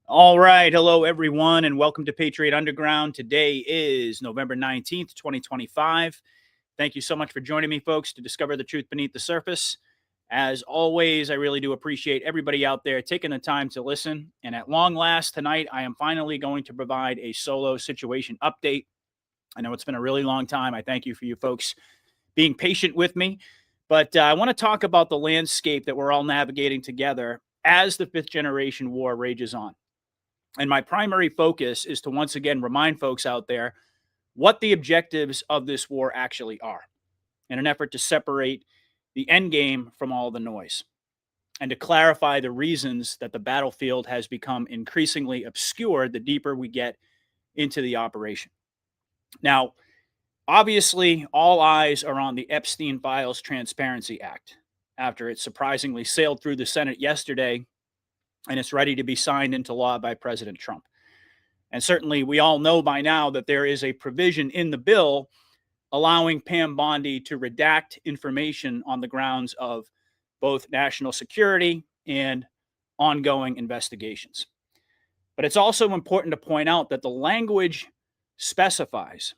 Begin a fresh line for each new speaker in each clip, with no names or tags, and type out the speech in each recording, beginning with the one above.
All right. Hello, everyone, and welcome to Patriot Underground. Today is November 19th, 2025. Thank you so much for joining me, folks, to discover the truth beneath the surface. As always, I really do appreciate everybody out there taking the time to listen. And at long last, tonight, I am finally going to provide a solo situation update. I know it's been a really long time. I thank you for you folks being patient with me. But I want to talk about the landscape that we're all navigating together as the fifth generation war rages on. And my primary focus is to once again remind folks out there what the objectives of this war actually are in an effort to separate the end game from all the noise and to clarify the reasons that the battlefield has become increasingly obscured the deeper we get into the operation. Now, obviously, all eyes are on the Epstein Files Transparency Act after it surprisingly sailed through the Senate yesterday and it's ready to be signed into law by President Trump. And certainly we all know by now that there is a provision in the bill allowing Pam Bondi to redact information on the grounds of both national security and ongoing investigations. But it's also important to point out that the language specifies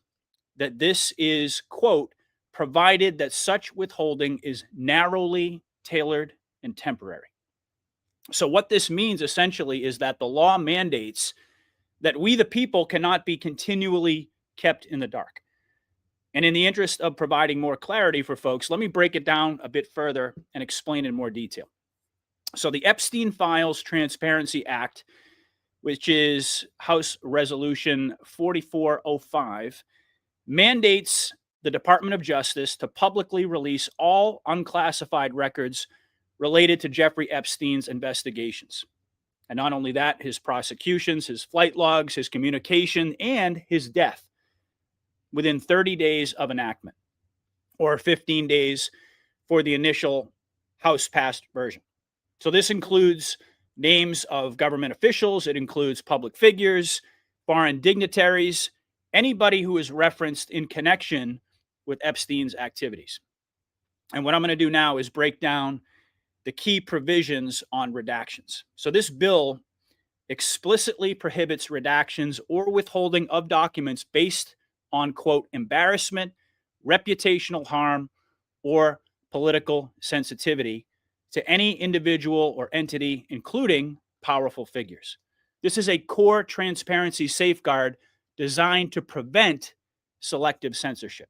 that this is, quote, provided that such withholding is narrowly tailored and temporary. So what this means essentially is that the law mandates that we, the people, cannot be continually kept in the dark. And in the interest of providing more clarity for folks, let me break it down a bit further and explain in more detail. So the Epstein Files Transparency Act, which is House Resolution 4405, mandates the Department of Justice to publicly release all unclassified records related to Jeffrey Epstein's investigations. And not only that, his prosecutions, his flight logs, his communication, and his death within 30 days of enactment, or 15 days for the initial House-passed version. So this includes names of government officials, it includes public figures, foreign dignitaries, anybody who is referenced in connection with Epstein's activities. And what I'm going to do now is break down the key provisions on redactions. So this bill explicitly prohibits redactions or withholding of documents based on, quote, embarrassment, reputational harm, or political sensitivity to any individual or entity, including powerful figures. This is a core transparency safeguard designed to prevent selective censorship.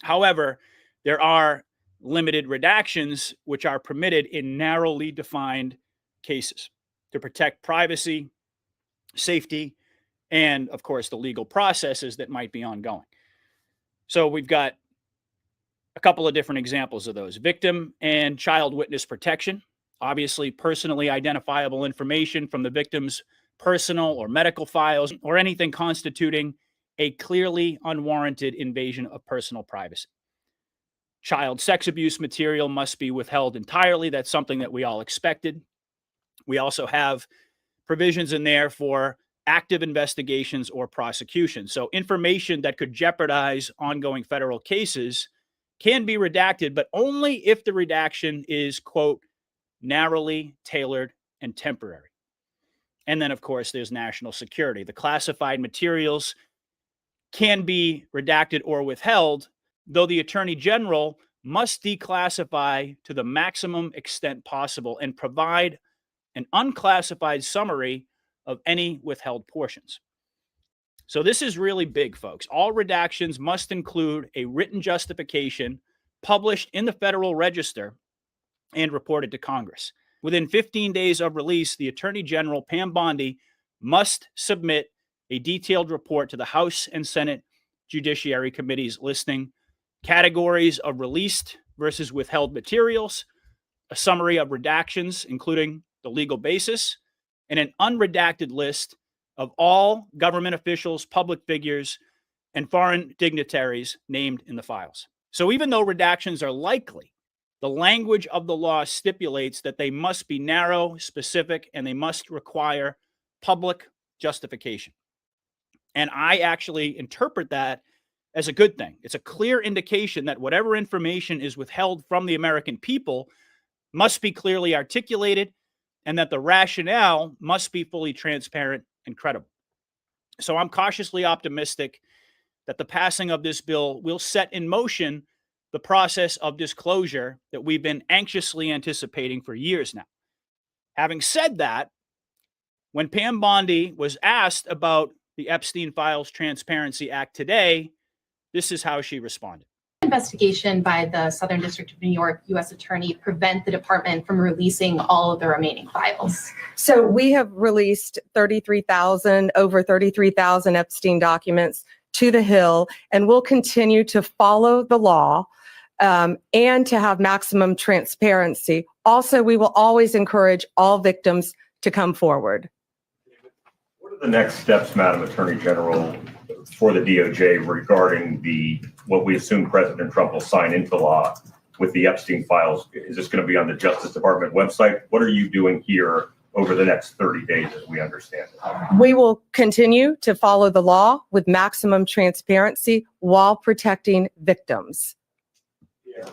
However, there are limited redactions which are permitted in narrowly defined cases to protect privacy, safety, and of course the legal processes that might be ongoing. So we've got a couple of different examples of those. Victim and child witness protection, obviously personally identifiable information from the victim's personal or medical files or anything constituting a clearly unwarranted invasion of personal privacy. Child sex abuse material must be withheld entirely. That's something that we all expected. We also have provisions in there for active investigations or prosecutions. So information that could jeopardize ongoing federal cases can be redacted, but only if the redaction is, quote, narrowly tailored and temporary. And then, of course, there's national security. The classified materials can be redacted or withheld, though the Attorney General must declassify to the maximum extent possible and provide an unclassified summary of any withheld portions. So this is really big, folks. All redactions must include a written justification published in the Federal Register and reported to Congress. Within 15 days of release, the Attorney General, Pam Bondi, must submit a detailed report to the House and Senate Judiciary Committees listing categories of released versus withheld materials, a summary of redactions, including the legal basis, and an unredacted list of all government officials, public figures, and foreign dignitaries named in the files. So even though redactions are likely, the language of the law stipulates that they must be narrow, specific, and they must require public justification. And I actually interpret that as a good thing. It's a clear indication that whatever information is withheld from the American people must be clearly articulated and that the rationale must be fully transparent and credible. So I'm cautiously optimistic that the passing of this bill will set in motion the process of disclosure that we've been anxiously anticipating for years now. Having said that, when Pam Bondi was asked about the Epstein Files Transparency Act today, this is how she responded.
Investigation by the Southern District of New York U.S. Attorney prevent the department from releasing all of the remaining files?
So we have released over 33,000 Epstein documents to the Hill, and we'll continue to follow the law and to have maximum transparency. Also, we will always encourage all victims to come forward.
What are the next steps, Madam Attorney General, for the DOJ regarding what we assume President Trump will sign into law with the Epstein files? Is this going to be on the Justice Department website? What are you doing here over the next 30 days, as we understand it?
We will continue to follow the law with maximum transparency while protecting victims.
Yeah.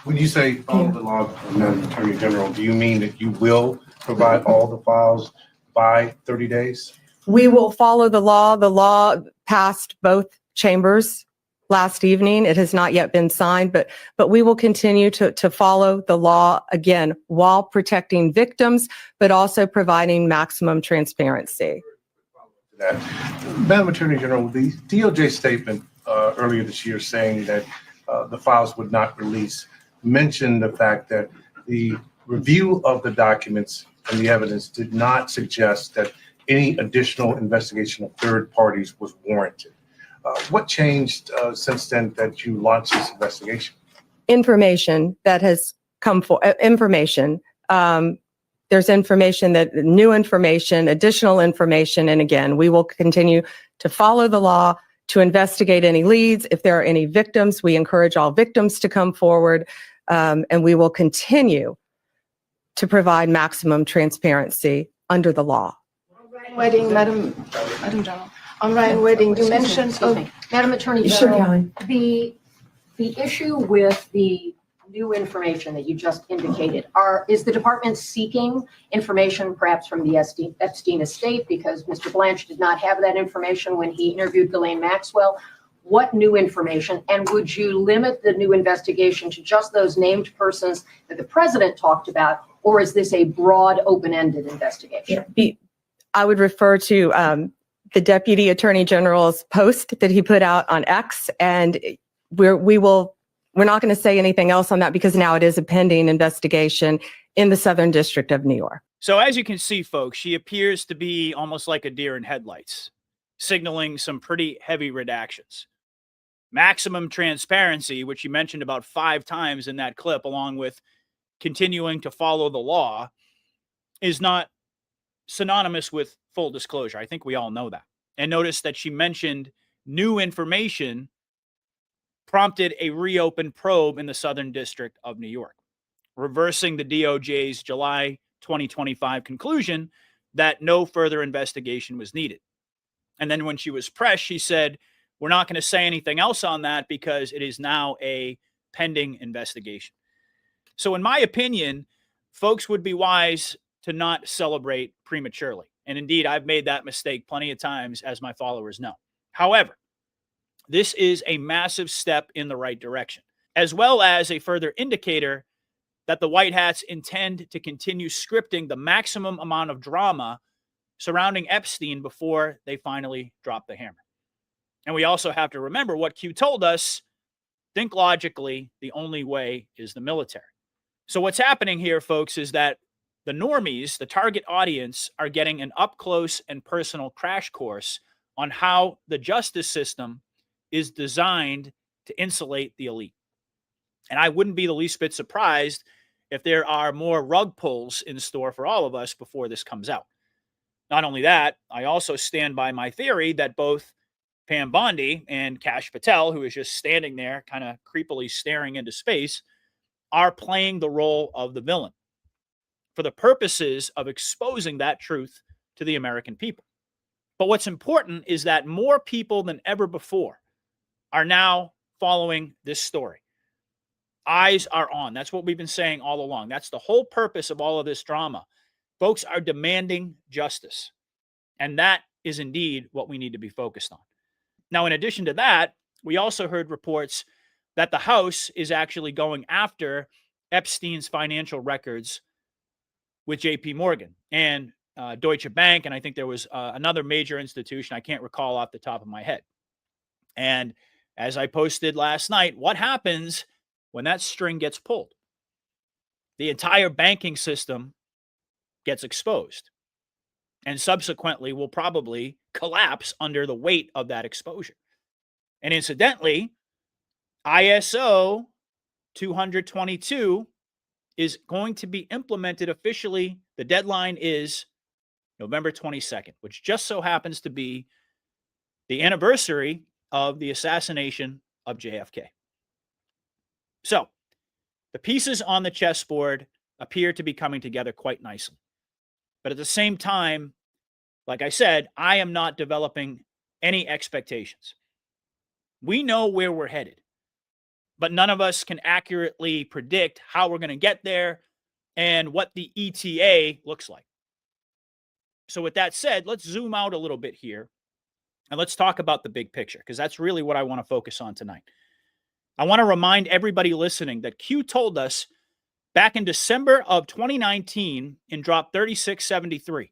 When you say follow the law, Madam Attorney General, do you mean that you will provide all the files by 30 days?
We will follow the law. The law passed both chambers last evening. It has not yet been signed, but we will continue to follow the law, again, while protecting victims, but also providing maximum transparency.
Madam Attorney General, the DOJ statement earlier this year saying that the files would not release mentioned the fact that the review of the documents and the evidence did not suggest that any additional investigation of third parties was warranted. What changed since then that you launched this investigation?
Information that has come for information. There's information new information, additional information. And again, we will continue to follow the law, to investigate any leads. If there are any victims, we encourage all victims to come forward. And we will continue to provide maximum transparency under the law.
Wedding, Madam General. On Ryan Wedding, you mentioned,
Madam Attorney General, the issue with the new information that you just indicated, is the department seeking information perhaps from the Epstein estate, because Mr. Blanche did not have that information when he interviewed Ghislaine Maxwell? What new information, and would you limit the new investigation to just those named persons that the president talked about, or is this a broad, open-ended investigation?
I would refer to the Deputy Attorney General's post that he put out on X, and we're not going to say anything else on that because now it is a pending investigation in the Southern District of New York.
So as you can see, folks, she appears to be almost like a deer in headlights, signaling some pretty heavy redactions. Maximum transparency, which you mentioned about 5 times in that clip, along with continuing to follow the law, is not synonymous with full disclosure. I think we all know that. And notice that she mentioned new information prompted a reopened probe in the Southern District of New York, reversing the DOJ's July 2025 conclusion that no further investigation was needed. And then when she was pressed, she said, we're not going to say anything else on that because it is now a pending investigation. So in my opinion, folks would be wise to not celebrate prematurely. And indeed, I've made that mistake plenty of times, as my followers know. However, this is a massive step in the right direction, as well as a further indicator that the White Hats intend to continue scripting the maximum amount of drama surrounding Epstein before they finally drop the hammer. And we also have to remember what Q told us: think logically, the only way is the military. So what's happening here, folks, is that the normies, the target audience, are getting an up-close and personal crash course on how the justice system is designed to insulate the elite. And I wouldn't be the least bit surprised if there are more rug pulls in store for all of us before this comes out. Not only that, I also stand by my theory that both Pam Bondi and Kash Patel, who is just standing there kind of creepily staring into space, are playing the role of the villain for the purposes of exposing that truth to the American people. But what's important is that more people than ever before are now following this story. eyes are on. That's what we've been saying all along. That's the whole purpose of all of this drama. Folks are demanding justice. And that is indeed what we need to be focused on. Now, in addition to that, we also heard reports that the House is actually going after Epstein's financial records with JP Morgan and Deutsche Bank. And I think there was another major institution. I can't recall off the top of my head. And as I posted last night, what happens when that string gets pulled? The entire banking system gets exposed and subsequently will probably collapse under the weight of that exposure. And incidentally, ISO 222 is going to be implemented officially. The deadline is November 22nd, which just so happens to be the anniversary of the assassination of JFK. So the pieces on the chessboard appear to be coming together quite nicely. But at the same time, like I said, I am not developing any expectations. We know where we're headed, but none of us can accurately predict how we're going to get there and what the ETA looks like. So with that said, let's zoom out a little bit here and let's talk about the big picture, because that's really what I want to focus on tonight. I want to remind everybody listening that Q told us back in December of 2019 in drop 3673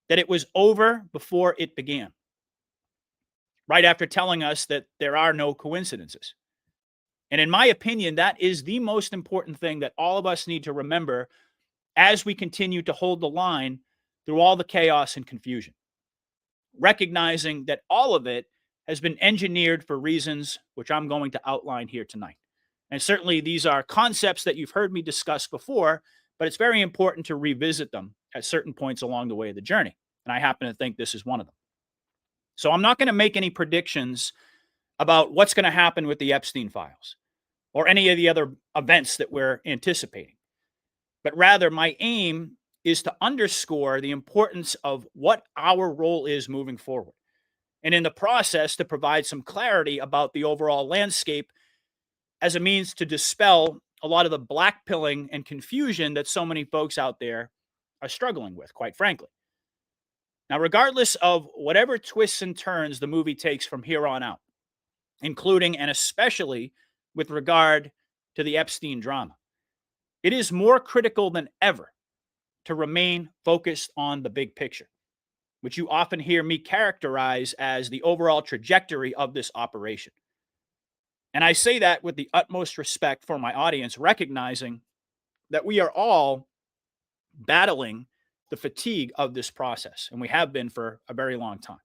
that it was over before it began, right after telling us that there are no coincidences. And in my opinion, that is the most important thing that all of us need to remember as we continue to hold the line through all the chaos and confusion, recognizing that all of it has been engineered for reasons which I'm going to outline here tonight. And certainly these are concepts that you've heard me discuss before, but it's very important to revisit them at certain points along the way of the journey. And I happen to think this is one of them. So I'm not going to make any predictions about what's going to happen with the Epstein files or any of the other events that we're anticipating. But rather, my aim is to underscore the importance of what our role is moving forward. And in the process, to provide some clarity about the overall landscape as a means to dispel a lot of the blackpilling and confusion that so many folks out there are struggling with, quite frankly. Now, regardless of whatever twists and turns the movie takes from here on out, including and especially with regard to the Epstein drama, it is more critical than ever to remain focused on the big picture, which you often hear me characterize as the overall trajectory of this operation. And I say that with the utmost respect for my audience, recognizing that we are all battling the fatigue of this process, and we have been for a very long time.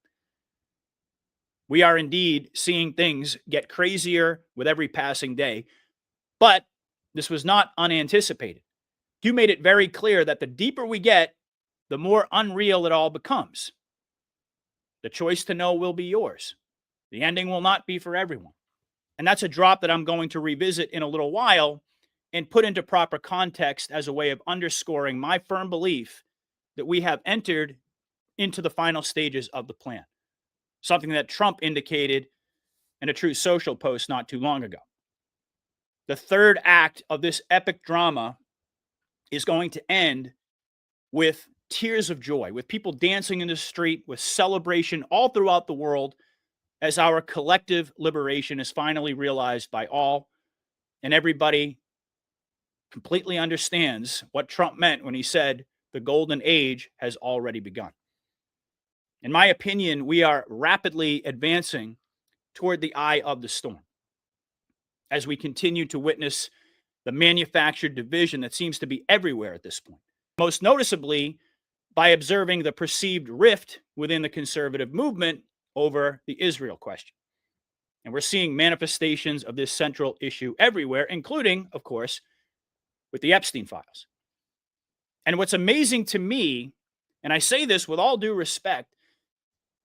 We are indeed seeing things get crazier with every passing day, but this was not unanticipated. You made it very clear that the deeper we get, the more unreal it all becomes. The choice to know will be yours. The ending will not be for everyone. And that's a drop that I'm going to revisit in a little while and put into proper context as a way of underscoring my firm belief that we have entered into the final stages of the plan, something that Trump indicated in a Truth Social post not too long ago. The third act of this epic drama is going to end with tears of joy, with people dancing in the street, with celebration all throughout the world as our collective liberation is finally realized by all, and everybody completely understands what Trump meant when he said the golden age has already begun. In my opinion, we are rapidly advancing toward the eye of the storm as we continue to witness the manufactured division that seems to be everywhere at this point. Most noticeably, by observing the perceived rift within the conservative movement over the Israel question. And we're seeing manifestations of this central issue everywhere, including, of course, with the Epstein files. And what's amazing to me, and I say this with all due respect,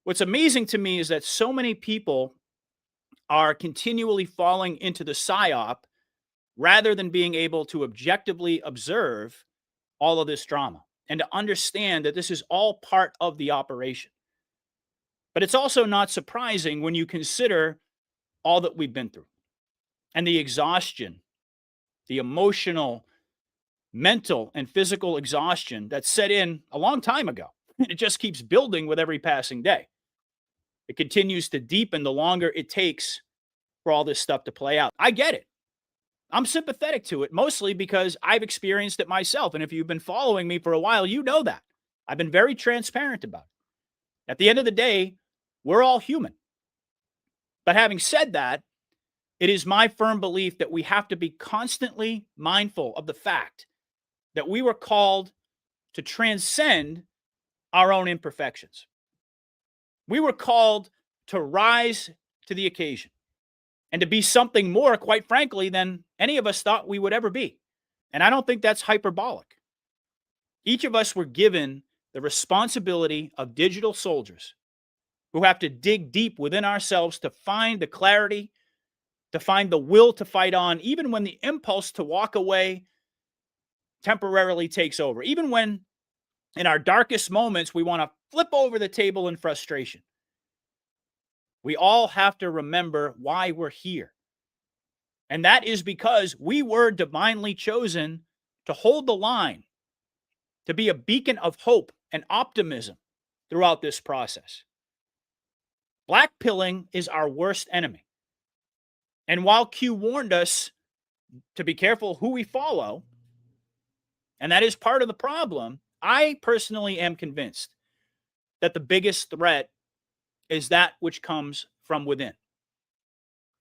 what's amazing to me is that so many people are continually falling into the psyop rather than being able to objectively observe all of this drama and to understand that this is all part of the operation. But it's also not surprising when you consider all that we've been through and the exhaustion the emotional, mental, and physical exhaustion that set in a long time ago. And it just keeps building with every passing day. It continues to deepen the longer it takes for all this stuff to play out. I get it. I'm sympathetic to it, mostly because I've experienced it myself. And if you've been following me for a while, you know that. I've been very transparent about it. At the end of the day, we're all human. But having said that, it is my firm belief that we have to be constantly mindful of the fact that we were called to transcend our own imperfections. We were called to rise to the occasion and to be something more, quite frankly, than any of us thought we would ever be. And I don't think that's hyperbolic. Each of us were given the responsibility of digital soldiers who have to dig deep within ourselves to find the clarity, to find the will to fight on, even when the impulse to walk away temporarily takes over, even when in our darkest moments we want to flip over the table in frustration. We all have to remember why we're here. And that is because we were divinely chosen to hold the line, to be a beacon of hope and optimism throughout this process. Blackpilling is our worst enemy. And while Q warned us to be careful who we follow, and that is part of the problem, I personally am convinced that the biggest threat is that which comes from within,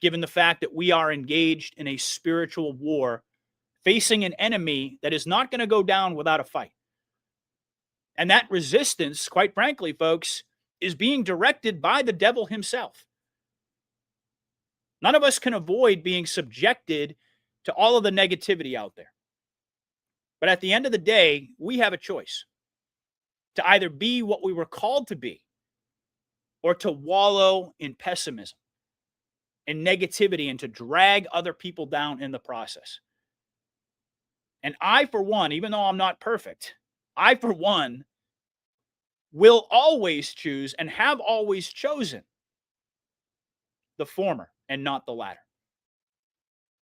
given the fact that we are engaged in a spiritual war, facing an enemy that is not going to go down without a fight. And that resistance, quite frankly, folks, is being directed by the devil himself. None of us can avoid being subjected to all of the negativity out there. But at the end of the day, we have a choice to either be what we were called to be or to wallow in pessimism and negativity and to drag other people down in the process. And I, for one, even though I'm not perfect, I, for one, will always choose and have always chosen the former and not the latter.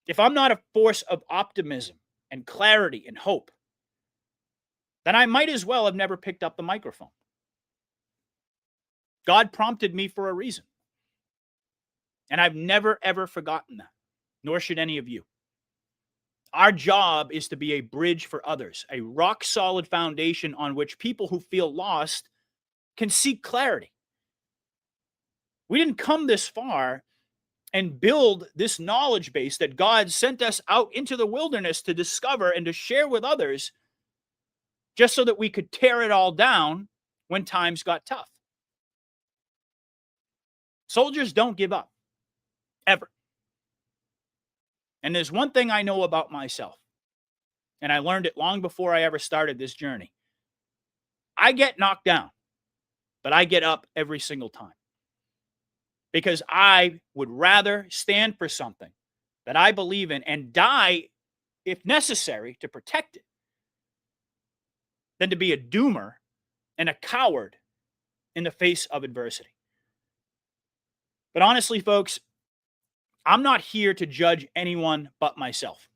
If I'm not a force of optimism and clarity and hope, then I might as well have never picked up the microphone. God prompted me for a reason. And I've never, ever forgotten that, nor should any of you. Our job is to be a bridge for others, a rock-solid foundation on which people who feel lost can seek clarity. We didn't come this far and build this knowledge base that God sent us out into the wilderness to discover and to share with others just so that we could tear it all down when times got tough. Soldiers don't give up, ever. And there's one thing I know about myself, and I learned it long before I ever started this journey. I get knocked down, but I get up every single time. Because I would rather stand for something that I believe in and die, if necessary, to protect it, than to be a doomer and a coward in the face of adversity. But honestly, folks, I'm not here to judge anyone but myself.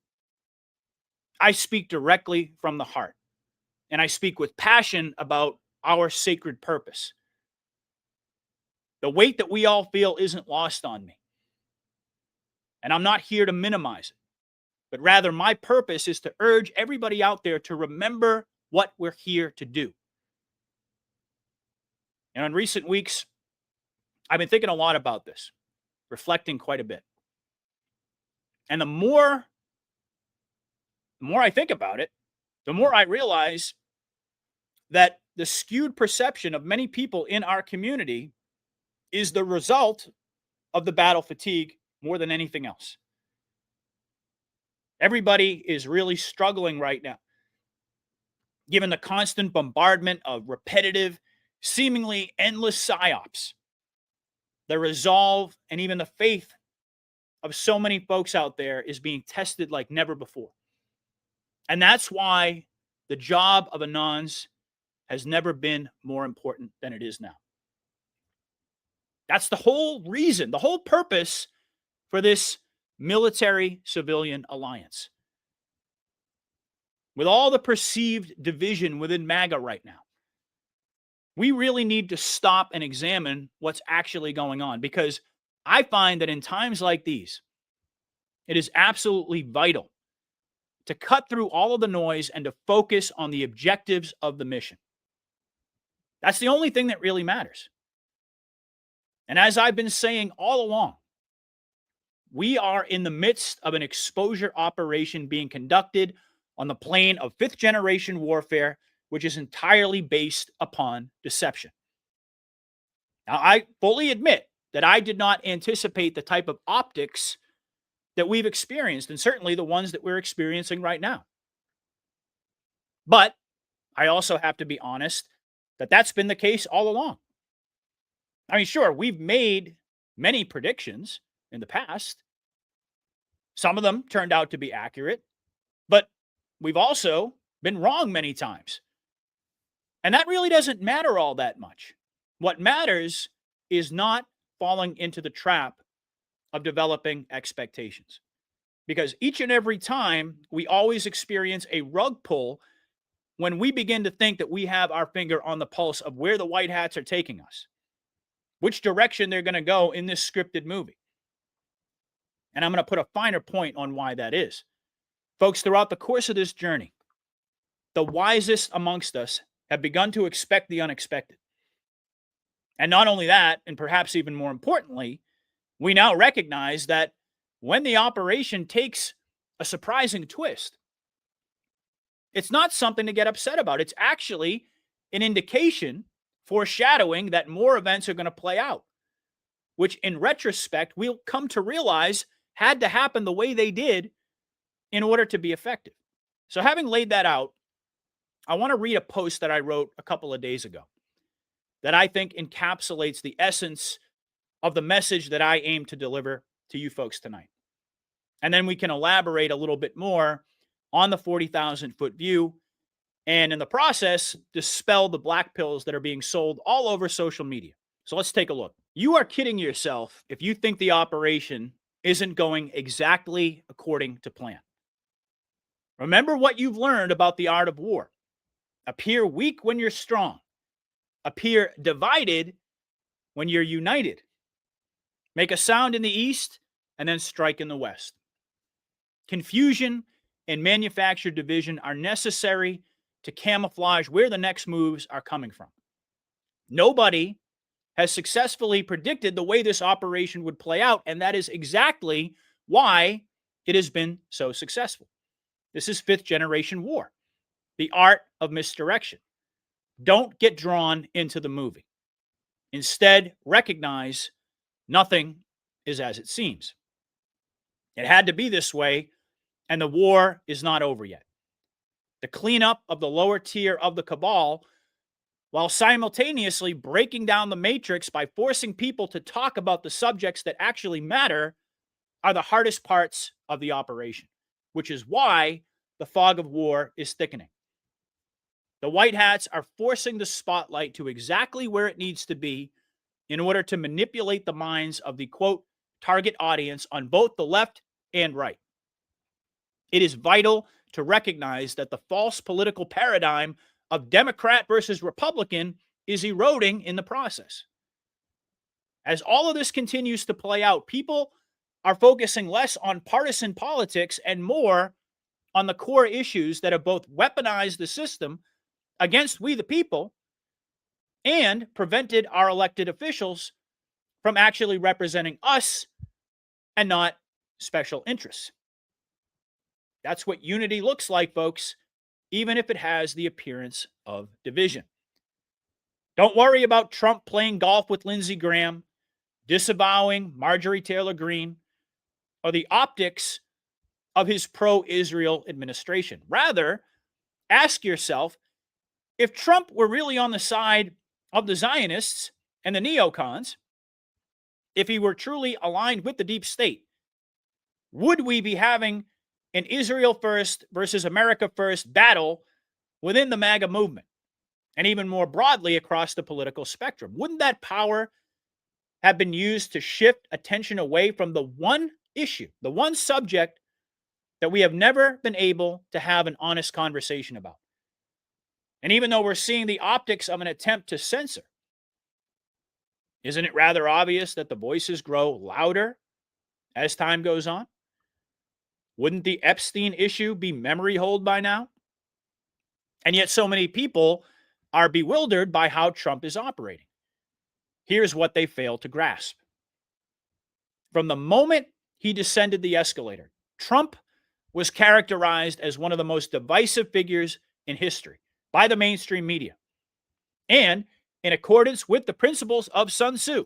I speak directly from the heart, and I speak with passion about our sacred purpose. The weight that we all feel isn't lost on me. And I'm not here to minimize it, but rather my purpose is to urge everybody out there to remember what we're here to do. And in recent weeks, I've been thinking a lot about this, reflecting quite a bit. And the more I think about it, the more I realize that the skewed perception of many people in our community is the result of the battle fatigue more than anything else. Everybody is really struggling right now, given the constant bombardment of repetitive, seemingly endless psyops. The resolve and even the faith of so many folks out there is being tested like never before. And that's why the job of Anons has never been more important than it is now. That's the whole reason, the whole purpose for this military-civilian alliance. with all the perceived division within MAGA right now, we really need to stop and examine what's actually going on, because I find that in times like these, it is absolutely vital to cut through all of the noise and to focus on the objectives of the mission. That's the only thing that really matters. And as I've been saying all along, we are in the midst of an exposure operation being conducted on the plane of fifth-generation warfare, which is entirely based upon deception. Now, I fully admit that I did not anticipate the type of optics that we've experienced, and certainly the ones that we're experiencing right now. But I also have to be honest that that's been the case all along. I mean, sure, we've made many predictions in the past. Some of them turned out to be accurate, but we've also been wrong many times. And that really doesn't matter all that much. What matters is not falling into the trap of developing expectations. Because each and every time we always experience a rug pull when we begin to think that we have our finger on the pulse of where the white hats are taking us, which direction they're going to go in this scripted movie. And I'm going to put a finer point on why that is. Folks, throughout the course of this journey, the wisest amongst us have begun to expect the unexpected. And not only that, and perhaps even more importantly, we now recognize that when the operation takes a surprising twist, it's not something to get upset about. It's actually an indication, foreshadowing that more events are going to play out, which in retrospect, we'll come to realize had to happen the way they did in order to be effective. So having laid that out, I want to read a post that I wrote a couple of days ago that I think encapsulates the essence of the message that I aim to deliver to you folks tonight. And then we can elaborate a little bit more on the 40,000-foot view, and in the process, dispel the black pills that are being sold all over social media. So let's take a look. You are kidding yourself if you think the operation isn't going exactly according to plan. Remember what you've learned about the art of war. Appear weak when you're strong. Appear divided when you're united. Make a sound in the east and then strike in the west. Confusion and manufactured division are necessary to camouflage where the next moves are coming from. Nobody has successfully predicted the way this operation would play out, and that is exactly why it has been so successful. This is fifth-generation war, the art of misdirection. Don't get drawn into the movie. Instead, recognize nothing is as it seems. It had to be this way, and the war is not over yet. The cleanup of the lower tier of the cabal, while simultaneously breaking down the matrix by forcing people to talk about the subjects that actually matter, are the hardest parts of the operation, which is why the fog of war is thickening. The white hats are forcing the spotlight to exactly where it needs to be in order to manipulate the minds of the, quote, target audience on both the left and right. It is vital to recognize that the false political paradigm of Democrat versus Republican is eroding in the process. As all of this continues to play out, people are focusing less on partisan politics and more on the core issues that have both weaponized the system against we the people and prevented our elected officials from actually representing us and not special interests. That's what unity looks like, folks, even if it has the appearance of division. Don't worry about Trump playing golf with Lindsey Graham, disavowing Marjorie Taylor Greene, or the optics of his pro-Israel administration. Rather, ask yourself, if Trump were really on the side of the Zionists and the neocons, if he were truly aligned with the deep state, would we be having an Israel first versus America first battle within the MAGA movement, and even more broadly across the political spectrum? Wouldn't that power have been used to shift attention away from the one issue, the one subject that we have never been able to have an honest conversation about. And even though we're seeing the optics of an attempt to censor, isn't it rather obvious that the voices grow louder as time goes on? Wouldn't the Epstein issue be memory hold by now? And yet so many people are bewildered by how Trump is operating. Here's what they fail to grasp. From the moment he descended the escalator, Trump was characterized as one of the most divisive figures in history by the mainstream media. And in accordance with the principles of Sun Tzu,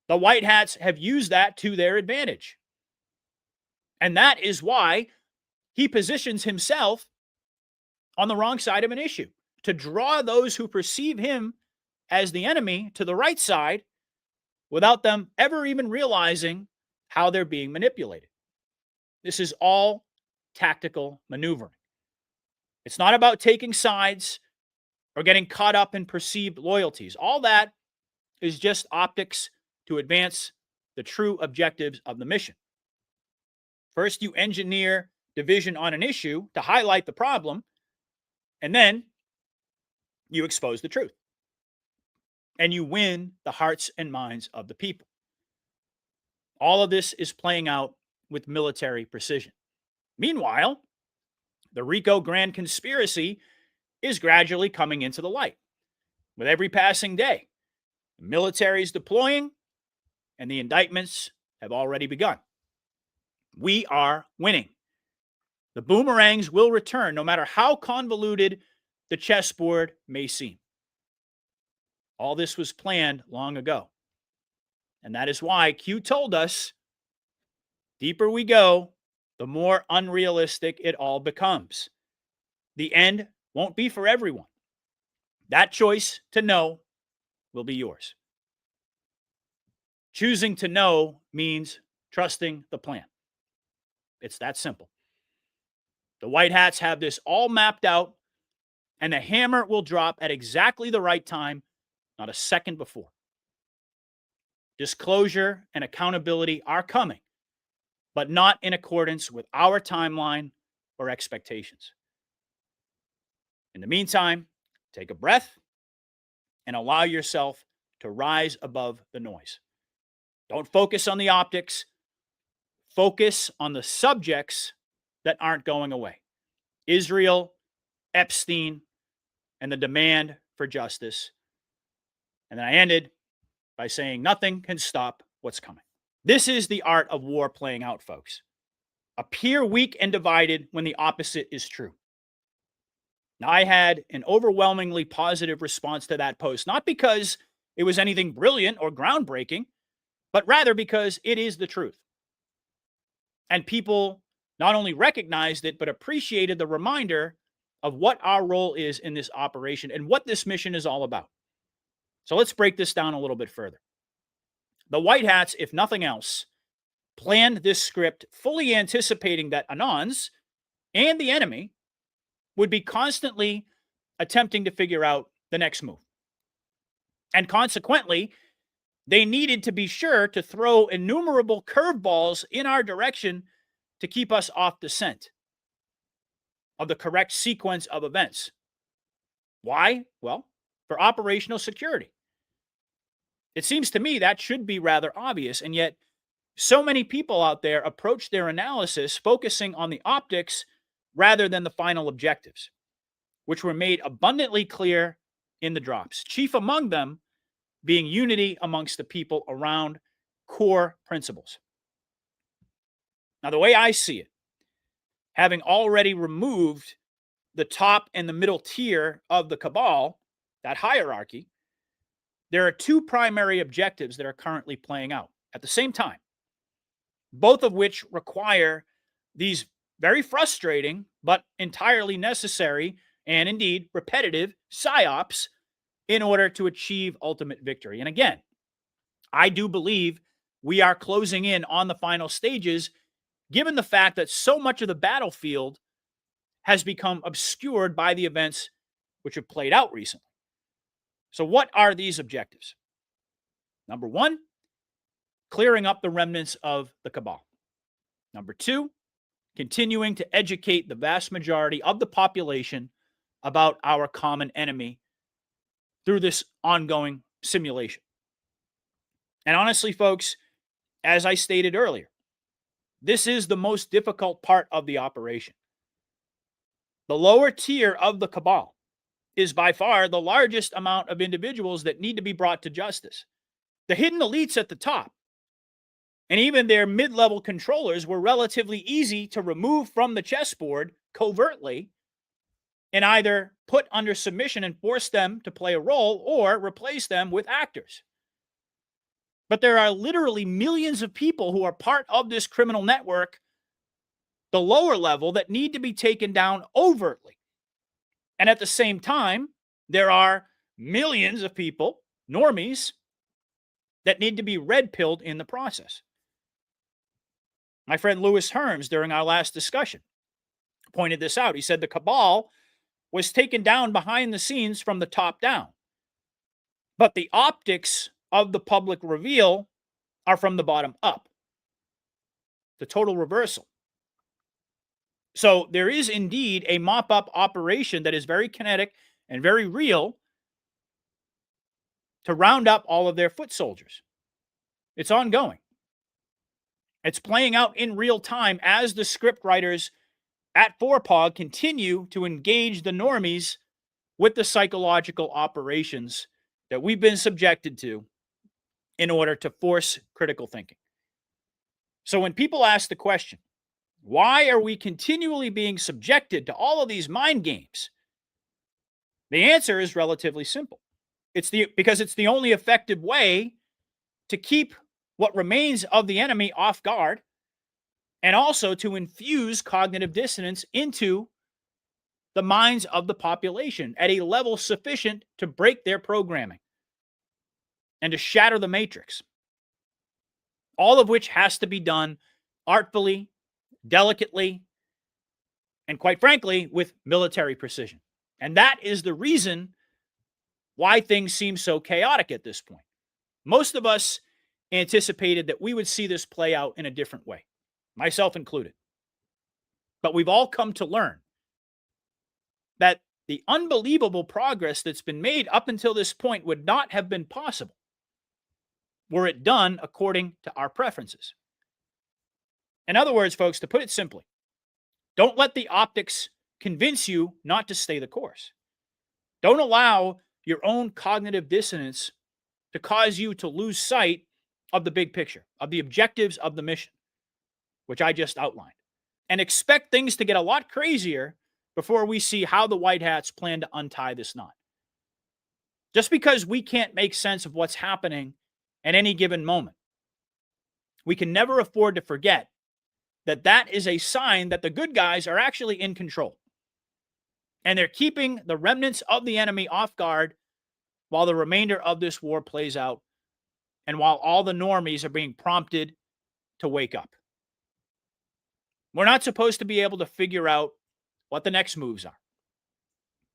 the White Hats have used that to their advantage. And that is why he positions himself on the wrong side of an issue, to draw those who perceive him as the enemy to the right side without them ever even realizing how they're being manipulated. This is all tactical maneuvering. It's not about taking sides or getting caught up in perceived loyalties. All that is just optics to advance the true objectives of the mission. First, you engineer division on an issue to highlight the problem, and then you expose the truth. And you win the hearts and minds of the people. All of this is playing out with military precision. Meanwhile, the RICO grand conspiracy is gradually coming into the light. With every passing day, the military is deploying, and the indictments have already begun. We are winning. The boomerangs will return, no matter how convoluted the chessboard may seem. All this was planned long ago. And that is why Q told us, deeper we go, the more unrealistic it all becomes. The end won't be for everyone. That choice to know will be yours. Choosing to know means trusting the plan. It's that simple. The White Hats have this all mapped out, and the hammer will drop at exactly the right time, not a second before. Disclosure and accountability are coming, but not in accordance with our timeline or expectations. In the meantime, take a breath and allow yourself to rise above the noise. Don't focus on the optics. Focus on the subjects that aren't going away. Israel, Epstein, and the demand for justice. And then I ended by saying nothing can stop what's coming. This is the art of war playing out, folks. Appear weak and divided when the opposite is true. Now, I had an overwhelmingly positive response to that post, not because it was anything brilliant or groundbreaking, but rather because it is the truth. And people not only recognized it, but appreciated the reminder of what our role is in this operation and what this mission is all about. So let's break this down a little bit further. The White Hats, if nothing else, planned this script fully anticipating that Anons and the enemy would be constantly attempting to figure out the next move. And consequently, they needed to be sure to throw innumerable curveballs in our direction to keep us off the scent of the correct sequence of events. Why? Well, for operational security. It seems to me that should be rather obvious, and yet so many people out there approach their analysis focusing on the optics rather than the final objectives, which were made abundantly clear in the drops, chief among them being unity amongst the people around core principles. Now, the way I see it, having already removed the top and the middle tier of the cabal, that hierarchy, there are two primary objectives that are currently playing out at the same time, both of which require these very frustrating but entirely necessary and indeed repetitive psyops in order to achieve ultimate victory. And again, I do believe we are closing in on the final stages, given the fact that so much of the battlefield has become obscured by the events which have played out recently. So what are these objectives? Number one, clearing up the remnants of the cabal. Number two, continuing to educate the vast majority of the population about our common enemy through this ongoing simulation. And honestly, folks, as I stated earlier, this is the most difficult part of the operation. The lower tier of the cabal is by far the largest amount of individuals that need to be brought to justice. The hidden elites at the top, and even their mid-level controllers, were relatively easy to remove from the chessboard covertly and either put under submission and force them to play a role or replace them with actors. But there are literally millions of people who are part of this criminal network, the lower level, that need to be taken down overtly. And at the same time, there are millions of people, normies, that need to be red-pilled in the process. My friend Louis Herms, during our last discussion, pointed this out. He said the cabal was taken down behind the scenes from the top down, but the optics of the public reveal are from the bottom up. The total reversal. So there is indeed a mop-up operation that is very kinetic and very real to round up all of their foot soldiers. It's ongoing. It's playing out in real time as the script writers at Forepog continue to engage the normies with the psychological operations that we've been subjected to in order to force critical thinking. So when people ask the question, why are we continually being subjected to all of these mind games? The answer is relatively simple. Because it's the only effective way to keep what remains of the enemy off guard, and also to infuse cognitive dissonance into the minds of the population at a level sufficient to break their programming and to shatter the matrix. All of which has to be done artfully, delicately, and quite frankly, with military precision. And that is the reason why things seem so chaotic at this point. Most of us anticipated that we would see this play out in a different way, myself included. But we've all come to learn that the unbelievable progress that's been made up until this point would not have been possible were it done according to our preferences. In other words, folks, to put it simply, don't let the optics convince you not to stay the course. Don't allow your own cognitive dissonance to cause you to lose sight of the big picture, of the objectives of the mission, which I just outlined. And expect things to get a lot crazier before we see how the White Hats plan to untie this knot. Just because we can't make sense of what's happening at any given moment, we can never afford to forget that that is a sign that the good guys are actually in control. And they're keeping the remnants of the enemy off guard while the remainder of this war plays out and while all the normies are being prompted to wake up. We're not supposed to be able to figure out what the next moves are.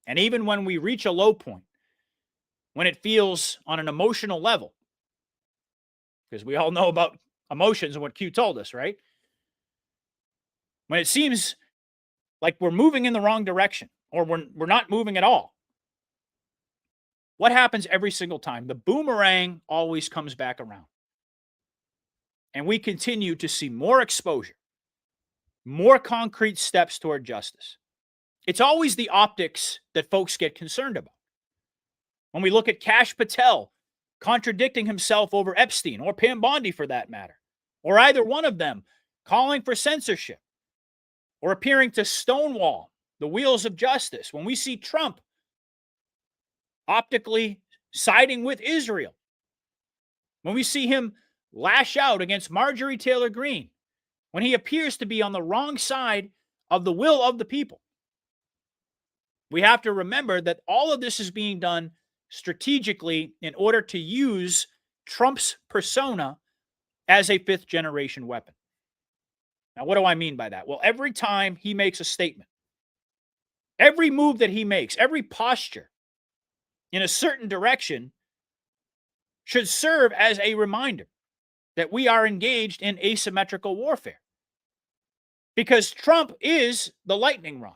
And even when we reach a low point, when it feels on an emotional level, because we all know about emotions and what Q told us, right? When it seems like we're moving in the wrong direction or we're not moving at all, what happens every single time? The boomerang always comes back around. And we continue to see more exposure, more concrete steps toward justice. It's always the optics that folks get concerned about. When we look at Kash Patel contradicting himself over Epstein, or Pam Bondi for that matter, or either one of them calling for censorship, or appearing to stonewall the wheels of justice, when we see Trump optically siding with Israel, when we see him lash out against Marjorie Taylor Greene, when he appears to be on the wrong side of the will of the people, we have to remember that all of this is being done strategically in order to use Trump's persona as a fifth-generation weapon. Now, what do I mean by that? Well, every time he makes a statement, every move that he makes, every posture in a certain direction should serve as a reminder that we are engaged in asymmetrical warfare. because Trump is the lightning rod.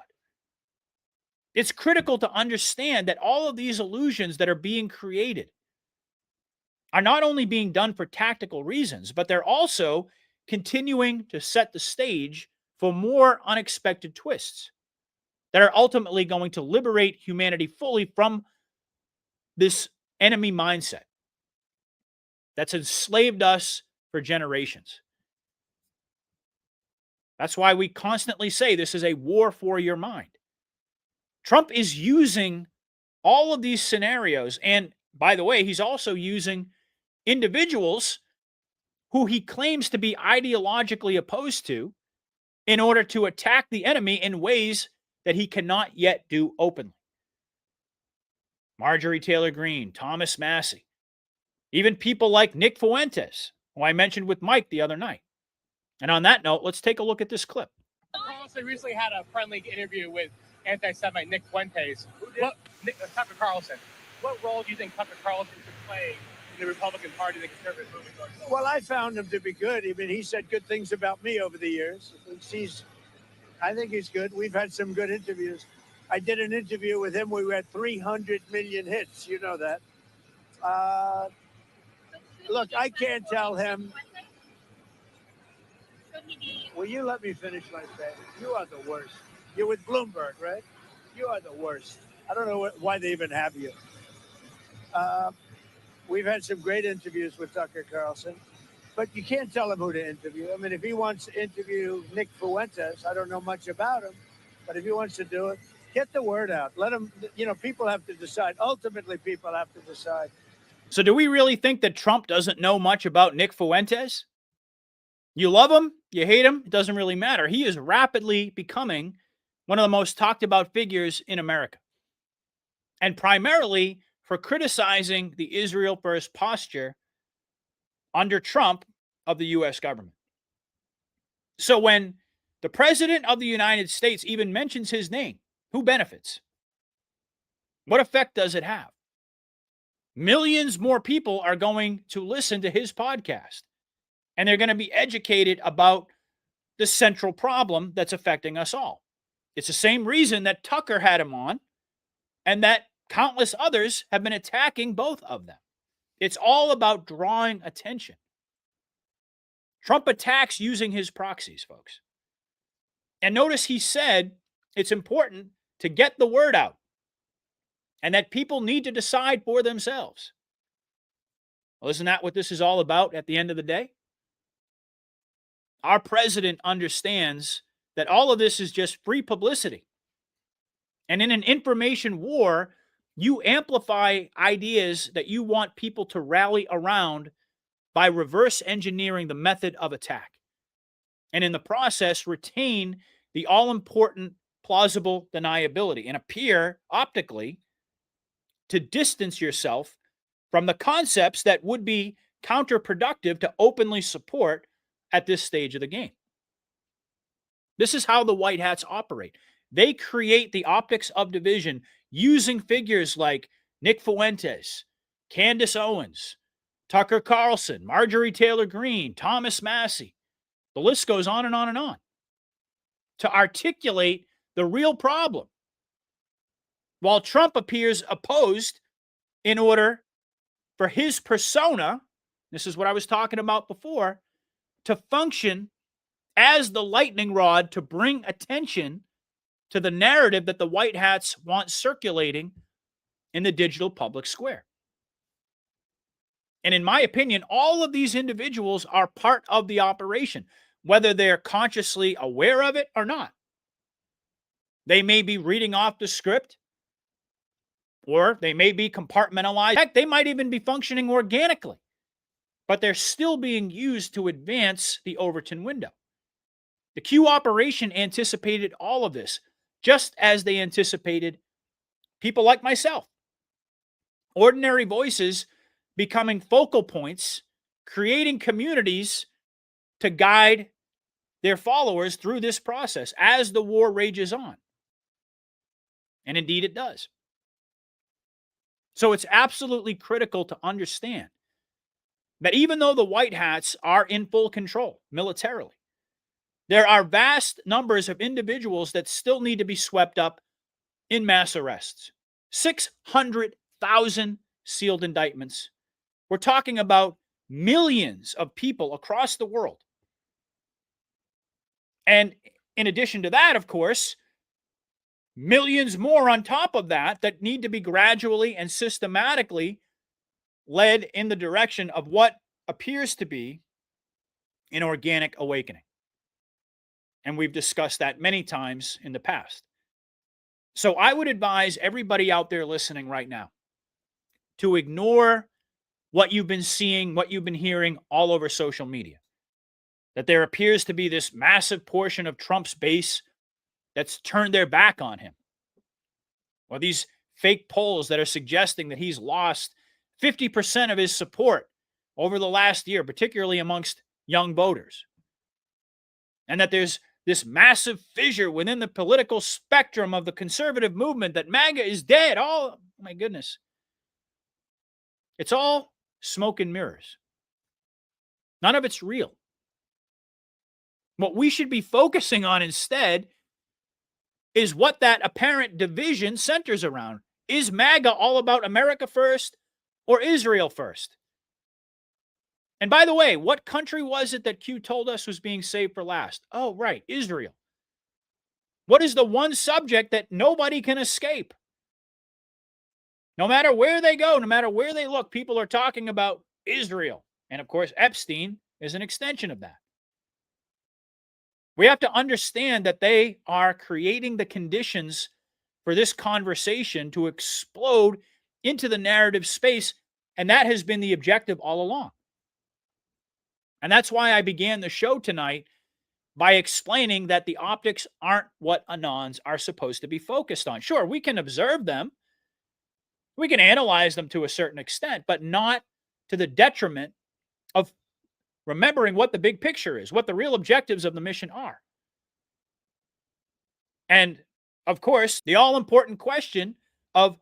It's critical to understand that all of these illusions that are being created are not only being done for tactical reasons, but they're also continuing to set the stage for more unexpected twists that are ultimately going to liberate humanity fully from this enemy mindset that's enslaved us for generations. That's why we constantly say this is a war for your mind. Trump is using all of these scenarios. And by the way, he's also using individuals who he claims to be ideologically opposed to in order to attack the enemy in ways that he cannot yet do openly. Marjorie Taylor Greene, Thomas Massey, even people like Nick Fuentes, who I mentioned with Mike the other night. And on that note, let's take a look at this clip.
Carlson recently had a friendly interview with anti-Semite Nick Fuentes. Tucker Carlson. What role do you think Tucker Carlson should play in the Republican Party, the conservative movement going forward?
Well, I found him to be good. I mean, he said good things about me over the years. I think he's good. We've had some good interviews. I did an interview with him. We had 300 million hits. You know that. Look, I can't tell him. Will you let me finish my statement? You are the worst. You're with Bloomberg, right? You are the worst. I don't know why they even have you. We've had some great interviews with Tucker Carlson, but you can't tell him who to interview. I mean, if he wants to interview Nick Fuentes, I don't know much about him, but if he wants to do it, get the word out. Let him, people have to decide. Ultimately, people have to decide.
So do we really think that Trump doesn't know much about Nick Fuentes? You love him, you hate him, it doesn't really matter. He is rapidly becoming one of the most talked about figures in America. And primarily for criticizing the Israel first posture under Trump of the U.S. government. So when the president of the United States even mentions his name, who benefits? What effect does it have? Millions more people are going to listen to his podcast, and they're going to be educated about the central problem that's affecting us all. It's the same reason that Tucker had him on, and that countless others have been attacking both of them. It's all about drawing attention. Trump attacks using his proxies, folks. And notice he said it's important to get the word out and that people need to decide for themselves. Well, isn't that what this is all about at the end of the day? Our president understands that all of this is just free publicity. And in an information war, you amplify ideas that you want people to rally around by reverse engineering the method of attack. And in the process, retain the all-important plausible deniability and appear optically to distance yourself from the concepts that would be counterproductive to openly support at this stage of the game. This is how the white hats operate. They create the optics of division using figures like Nick Fuentes, Candace Owens, Tucker Carlson, Marjorie Taylor Greene, Thomas Massey. The list goes on and on and on to articulate the real problem, while Trump appears opposed in order for his persona, this is what I was talking about before, to function as the lightning rod to bring attention to the narrative that the white hats want circulating in the digital public square. And in my opinion, all of these individuals are part of the operation, whether they're consciously aware of it or not. They may be reading off the script, or they may be compartmentalized. Heck, they might even be functioning organically, but they're still being used to advance the Overton window. The Q operation anticipated all of this, just as they anticipated people like myself. Ordinary voices becoming focal points, creating communities to guide their followers through this process as the war rages on. And indeed it does. So it's absolutely critical to understand that even though the white hats are in full control militarily, There are vast numbers of individuals that still need to be swept up in mass arrests. 600,000 sealed indictments. We're talking about millions of people across the world. And in addition to that, of course, millions more on top of that that need to be gradually and systematically led in the direction of what appears to be an organic awakening. And we've discussed that many times in the past. So I would advise everybody out there listening right now to ignore what you've been seeing, what you've been hearing all over social media. That there appears to be this massive portion of Trump's base that's turned their back on him. Or these fake polls that are suggesting that he's lost 50% of his support over the last year, particularly amongst young voters. And that there's this massive fissure within the political spectrum of the conservative movement that MAGA is dead. Oh, my goodness. It's all smoke and mirrors. None of it's real. What we should be focusing on instead is what that apparent division centers around. Is MAGA all about America first or Israel first? And by the way, what country was it that Q told us was being saved for last? Oh, right, Israel. What is the one subject that nobody can escape? No matter where they go, no matter where they look, people are talking about Israel. And of course, Epstein is an extension of that. We have to understand that they are creating the conditions for this conversation to explode into the narrative space, and that has been the objective all along. And that's why I began the show tonight by explaining that the optics aren't what Anons are supposed to be focused on. Sure, we can observe them. We can analyze them to a certain extent, but not to the detriment of remembering what the big picture is, what the real objectives of the mission are. And, of course, the all-important question of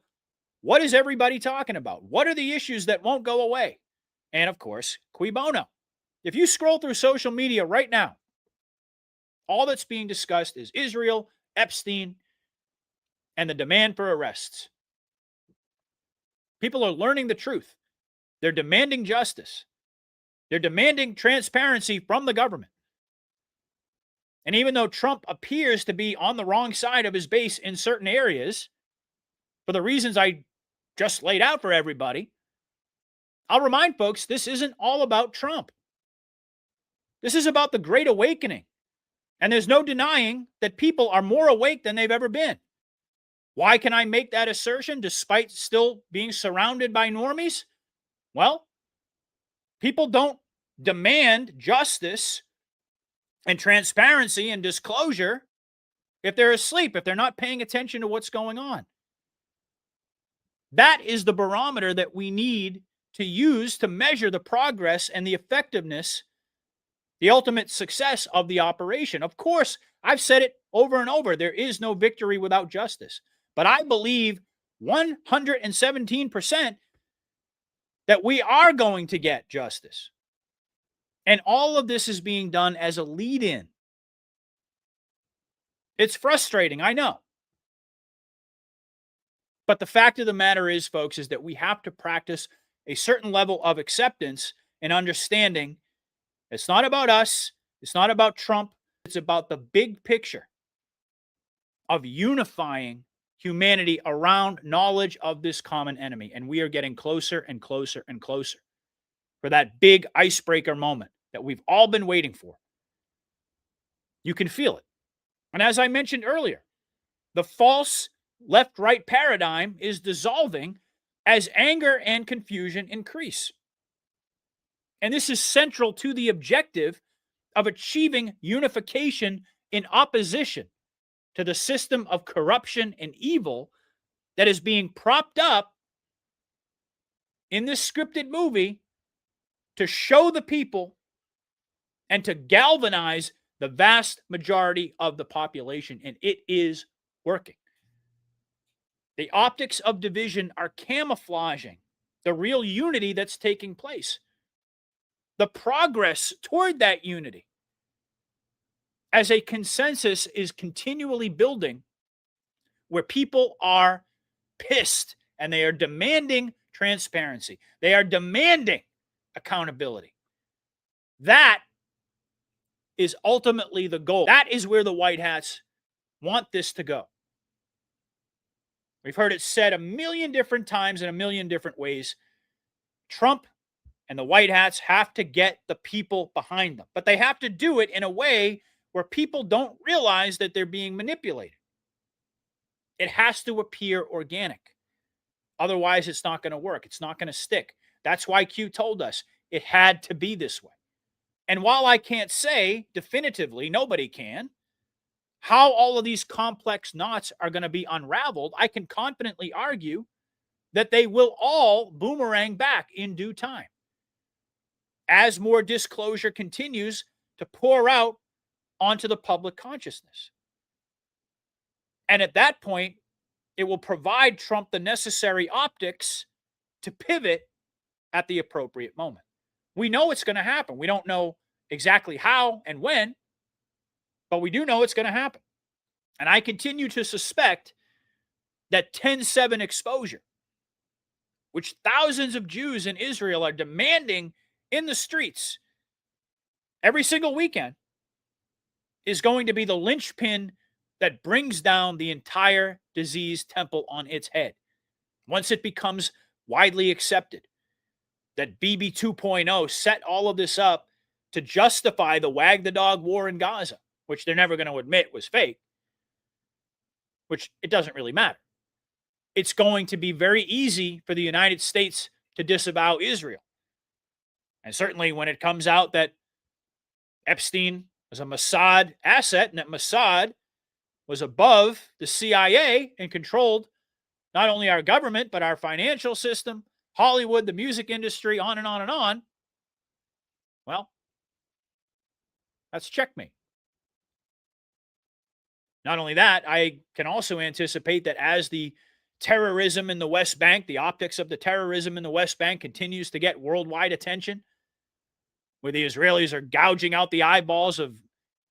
what is everybody talking about? What are the issues that won't go away? And, of course, cui bono? If you scroll through social media right now, all that's being discussed is Israel, Epstein, and the demand for arrests. People are learning the truth. They're demanding justice. They're demanding transparency from the government. And even though Trump appears to be on the wrong side of his base in certain areas, for the reasons I just laid out for everybody, I'll remind folks, this isn't all about Trump. This is about the Great Awakening. And there's no denying that people are more awake than they've ever been. Why can I make that assertion despite still being surrounded by normies? Well, people don't demand justice and transparency and disclosure if they're asleep, if they're not paying attention to what's going on. That is the barometer that we need to use to measure the progress and the effectiveness, the ultimate success of the operation. Of course, I've said it over and over, there is no victory without justice. But I believe 117% that we are going to get justice. And all of this is being done as a lead-in. It's frustrating, I know. But the fact of the matter is, folks, is that we have to practice a certain level of acceptance and understanding. It's not about us. It's not about Trump. It's about the big picture of unifying humanity around knowledge of this common enemy. And we are getting closer and closer and closer for that big icebreaker moment that we've all been waiting for. You can feel it. And as I mentioned earlier, the false left-right paradigm is dissolving as anger and confusion increase. And this is central to the objective of achieving unification in opposition to the system of corruption and evil that is being propped up in this scripted movie to show the people and to galvanize the vast majority of the population. And it is working. The optics of division are camouflaging the real unity that's taking place. The progress toward that unity as a consensus is continually building where people are pissed and they are demanding transparency. They are demanding accountability. That is ultimately the goal. That is where the White Hats want this to go. We've heard it said a million different times in a million different ways. Trump and the White Hats have to get the people behind them, but they have to do it in a way where people don't realize that they're being manipulated. It has to appear organic. Otherwise, it's not going to work. It's not going to stick. That's why Q told us it had to be this way. And while I can't say definitively, nobody can, how all of these complex knots are going to be unraveled, I can confidently argue that they will all boomerang back in due time as more disclosure continues to pour out onto the public consciousness. And at that point, it will provide Trump the necessary optics to pivot at the appropriate moment. We know it's going to happen. We don't know exactly how and when, but we do know it's going to happen. And I continue to suspect that 10/7 exposure, which thousands of Jews in Israel are demanding in the streets every single weekend, is going to be the linchpin that brings down the entire diseased temple on its head. Once it becomes widely accepted that BB 2.0 set all of this up to justify the wag the dog war in Gaza, which they're never going to admit was fake, which it doesn't really matter. It's going to be very easy for the United States to disavow Israel. And certainly when it comes out that Epstein was a Mossad asset and that Mossad was above the CIA and controlled not only our government, but our financial system, Hollywood, the music industry, on and on and on, well, that's checkmate. Not only that, I can also anticipate that as the terrorism in the West Bank, the optics of the terrorism in the West Bank continues to get worldwide attention, where the Israelis are gouging out the eyeballs of